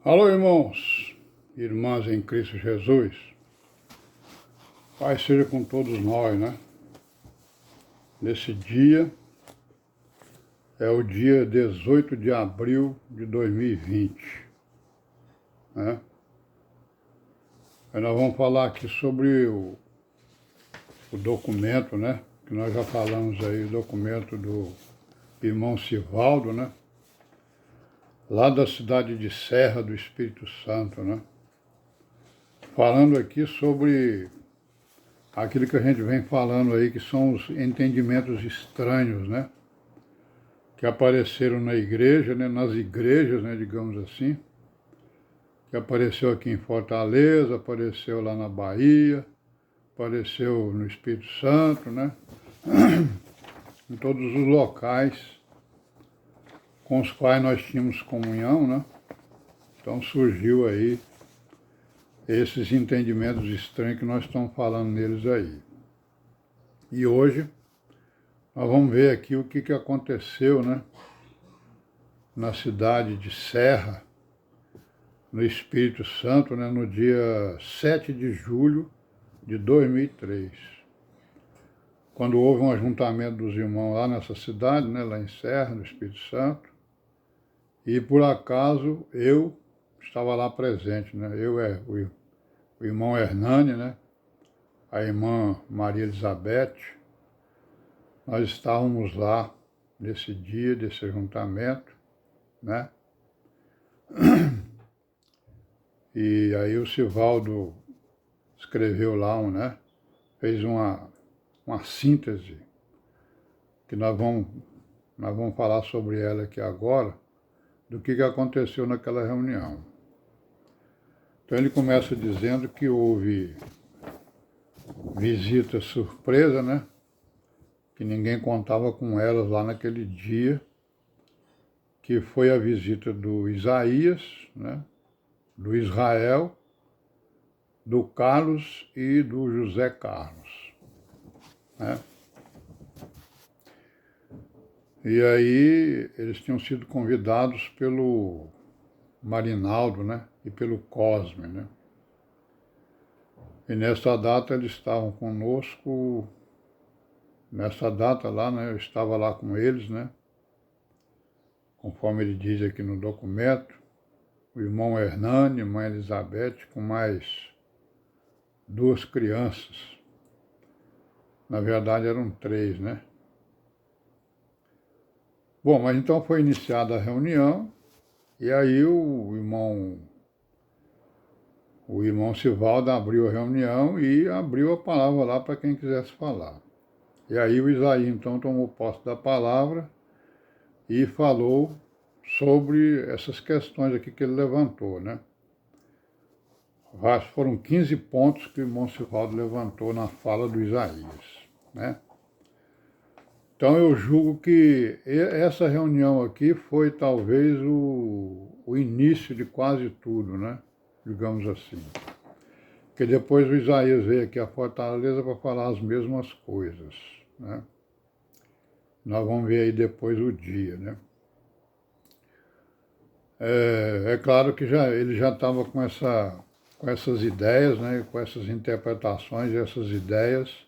Alô, irmãos, irmãs em Cristo Jesus. Pai seja com todos nós, né? Nesse dia, é o dia 18 de abril de 2020, né? Aí nós vamos falar aqui sobre o documento, né? Que nós já falamos aí, o documento do irmão Sivaldo, né? Lá da cidade de Serra do Espírito Santo, né? Falando aqui sobre aquilo que a gente vem falando aí, que são os entendimentos estranhos, né? Que apareceram na igreja, né? Nas igrejas, né? Digamos assim. Que apareceu aqui em Fortaleza, apareceu lá na Bahia, apareceu no Espírito Santo, né? Em todos os locais com os quais nós tínhamos comunhão, né? Então surgiu aí esses entendimentos estranhos que nós estamos falando neles aí. E hoje nós vamos ver aqui o que aconteceu, né? Na cidade de Serra, no Espírito Santo, né? No dia 7 de julho de 2003. Quando houve um ajuntamento dos irmãos lá nessa cidade, né? Lá em Serra, no Espírito Santo. E por acaso eu estava lá presente, né? O irmão Hernani, né? A irmã Maria Elizabeth. Nós estávamos lá nesse dia desse ajuntamento, né? E aí o Sivaldo escreveu lá, né? Fez uma síntese, que nós vamos falar sobre ela aqui agora, do que aconteceu naquela reunião. Então ele começa dizendo que houve visita surpresa, né? Que ninguém contava com elas lá naquele dia, que foi a visita do Isaías, né? Do Israel, do Carlos e do José Carlos, né? E aí eles tinham sido convidados pelo Marinaldo, né? E pelo Cosme, né? E nessa data eles estavam conosco, nessa data lá, né? Eu estava lá com eles, né? Conforme ele diz aqui no documento, o irmão Hernani, a mãe Elizabeth, com mais 2 crianças. Na verdade eram 3, né? Bom, mas então foi iniciada a reunião, e aí o irmão Sivaldo abriu a reunião e abriu a palavra lá para quem quisesse falar. E aí o Isaías então tomou posse da palavra e falou sobre essas questões aqui que ele levantou, né? Foram 15 pontos que o irmão Sivaldo levantou na fala do Isaías, né? Então eu julgo que essa reunião aqui foi talvez o início de quase tudo, né? Digamos assim. Porque depois o Isaías veio aqui a Fortaleza para falar as mesmas coisas, né? Nós vamos ver aí depois o dia, né? É claro que ele já estava com essas ideias, né? Com essas interpretações e essas ideias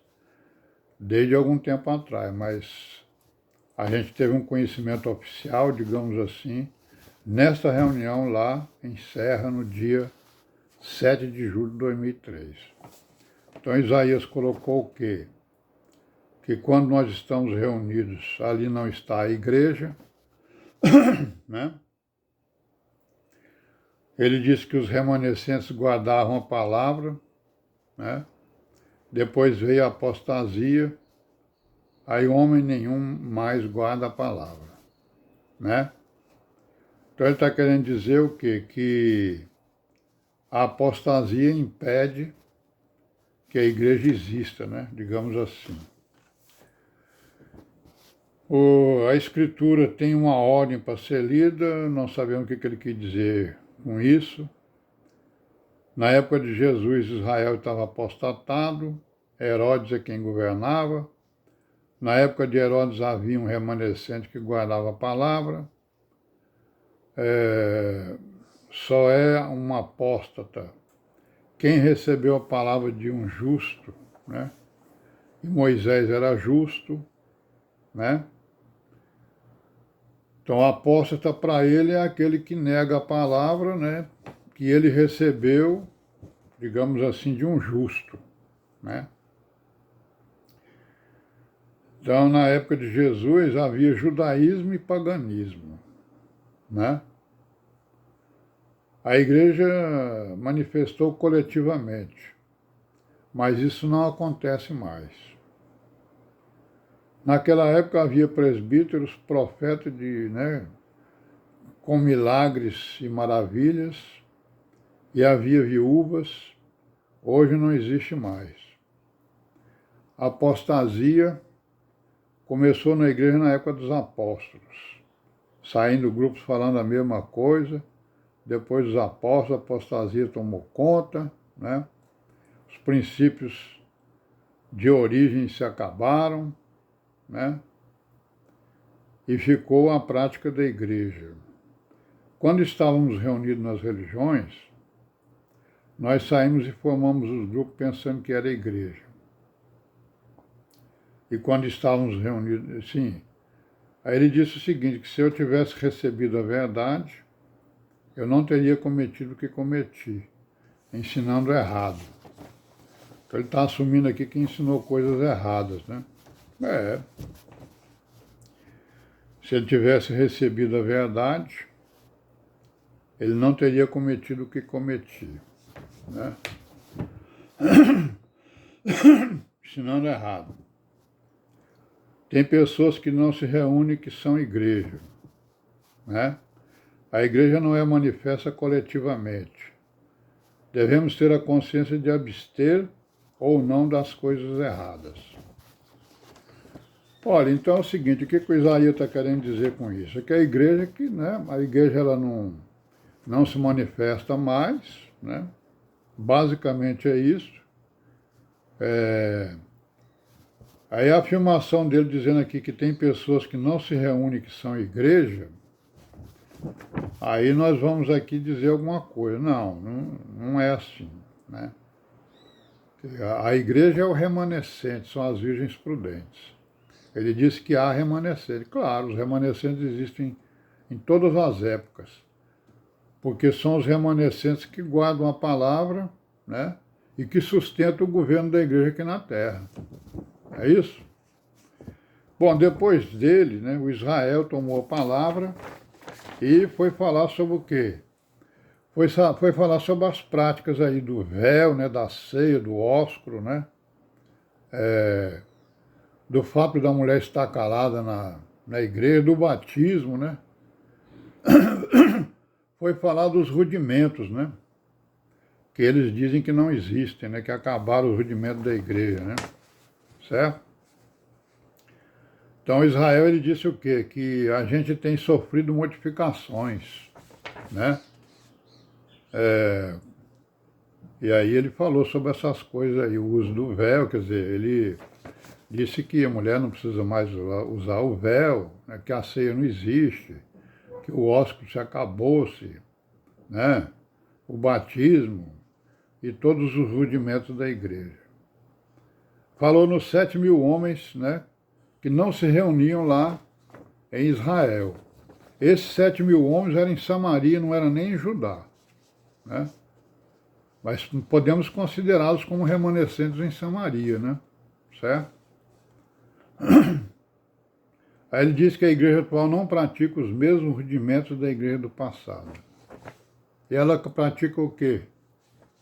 desde algum tempo atrás, mas a gente teve um conhecimento oficial, digamos assim, nesta reunião lá em Serra, no dia 7 de julho de 2003. Então Isaías colocou o quê? Que quando nós estamos reunidos, ali não está a igreja, né? Ele disse que os remanescentes guardavam a palavra, né? Depois veio a apostasia, aí homem nenhum mais guarda a palavra, né? Então ele está querendo dizer o quê? Que a apostasia impede que a igreja exista, né? Digamos assim. A escritura tem uma ordem para ser lida, não sabemos o que ele quis dizer com isso. Na época de Jesus, Israel estava apostatado, Herodes é quem governava. Na época de Herodes havia um remanescente que guardava a palavra. só é um apóstata quem recebeu a palavra de um justo, né? E Moisés era justo, né? Então, apóstata para ele é aquele que nega a palavra, né? Que ele recebeu, digamos assim, de um justo, né? Então, na época de Jesus, havia judaísmo e paganismo, né? A igreja manifestou coletivamente, mas isso não acontece mais. Naquela época havia presbíteros, profetas com milagres e maravilhas, e havia viúvas, hoje não existe mais. A apostasia começou na igreja na época dos apóstolos, saindo grupos falando a mesma coisa. Depois dos apóstolos, a apostasia tomou conta, né? Os princípios de origem se acabaram, né? E ficou a prática da igreja. Quando estávamos reunidos nas religiões, nós saímos e formamos os grupos pensando que era a igreja. E quando estávamos reunidos, sim. Aí ele disse o seguinte, que se eu tivesse recebido a verdade, eu não teria cometido o que cometi, ensinando errado. Então ele está assumindo aqui que ensinou coisas erradas, né? Se ele tivesse recebido a verdade, ele não teria cometido o que cometi, né? Ensinando errado. Tem pessoas que não se reúnem que são igreja, né? A igreja não é manifesta coletivamente. Devemos ter a consciência de abster ou não das coisas erradas. Olha, então é o seguinte, o que o Isaías está querendo dizer com isso? É que a igreja a igreja ela não se manifesta mais, né? Basicamente é isso. Aí a afirmação dele dizendo aqui que tem pessoas que não se reúnem que são igreja, aí nós vamos aqui dizer alguma coisa. Não é assim, né? A igreja é o remanescente, são as virgens prudentes. Ele disse que há remanescentes. Claro, os remanescentes existem em todas as épocas, porque são os remanescentes que guardam a palavra, né? E que sustentam o governo da igreja aqui na terra. É isso? Bom, depois dele, né, o Israel tomou a palavra e foi falar sobre o quê? Foi falar sobre as práticas aí do véu, né, da ceia, do ósculo, né? Do fato da mulher estar calada na igreja, do batismo, né? Foi falar dos rudimentos, né? Que eles dizem que não existem, né? Que acabaram os rudimentos da igreja, né? Certo? Então Israel ele disse o quê? Que a gente tem sofrido modificações, né? E aí ele falou sobre essas coisas aí, o uso do véu, quer dizer, ele disse que a mulher não precisa mais usar o véu, né? Que a ceia não existe, que o ósculo se acabou-se, né? O batismo e todos os rudimentos da igreja. Falou nos 7.000 homens, né? Que não se reuniam lá em Israel. Esses 7.000 homens eram em Samaria, não era nem em Judá, né? Mas podemos considerá-los como remanescentes em Samaria, né? Certo? Aí ele diz que a igreja atual não pratica os mesmos rudimentos da igreja do passado. E ela pratica o quê?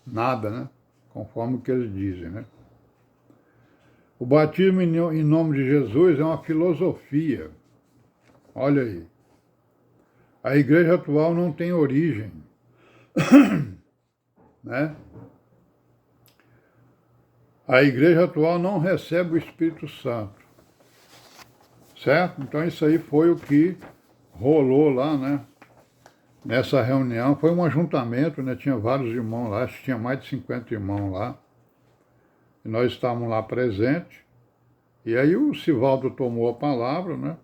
Nada, né? Conforme o que eles dizem, né? O batismo em nome de Jesus é uma filosofia. Olha aí. A igreja atual não tem origem, né? A igreja atual não recebe o Espírito Santo, certo? Então isso aí foi o que rolou lá, né? Nessa reunião, foi um ajuntamento, né? Tinha vários irmãos lá, acho que tinha mais de 50 irmãos lá. E nós estávamos lá presentes. E aí o Sivaldo tomou a palavra, né?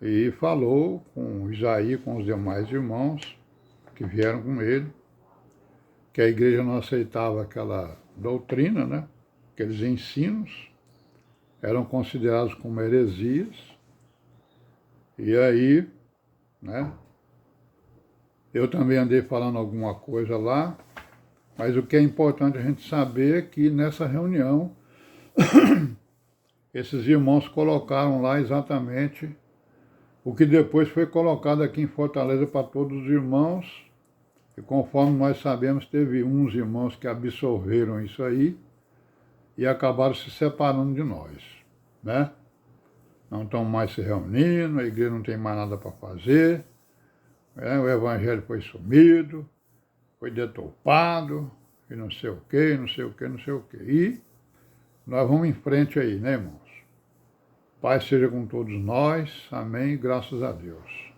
E falou com Isaías, com os demais irmãos, que vieram com ele, que a igreja não aceitava aquela doutrina, né? Aqueles ensinos, eram considerados como heresias. E aí, né? Eu também andei falando alguma coisa lá, mas o que é importante a gente saber é que nessa reunião, esses irmãos colocaram lá exatamente o que depois foi colocado aqui em Fortaleza para todos os irmãos, e conforme nós sabemos, teve uns irmãos que absorveram isso aí e acabaram se separando de nós, né? Não estão mais se reunindo, a igreja não tem mais nada para fazer, né? O evangelho foi sumido, foi deturpado, e não sei o quê, não sei o quê, não sei o quê. E nós vamos em frente aí, né, irmãos? Paz seja com todos nós, amém, graças a Deus.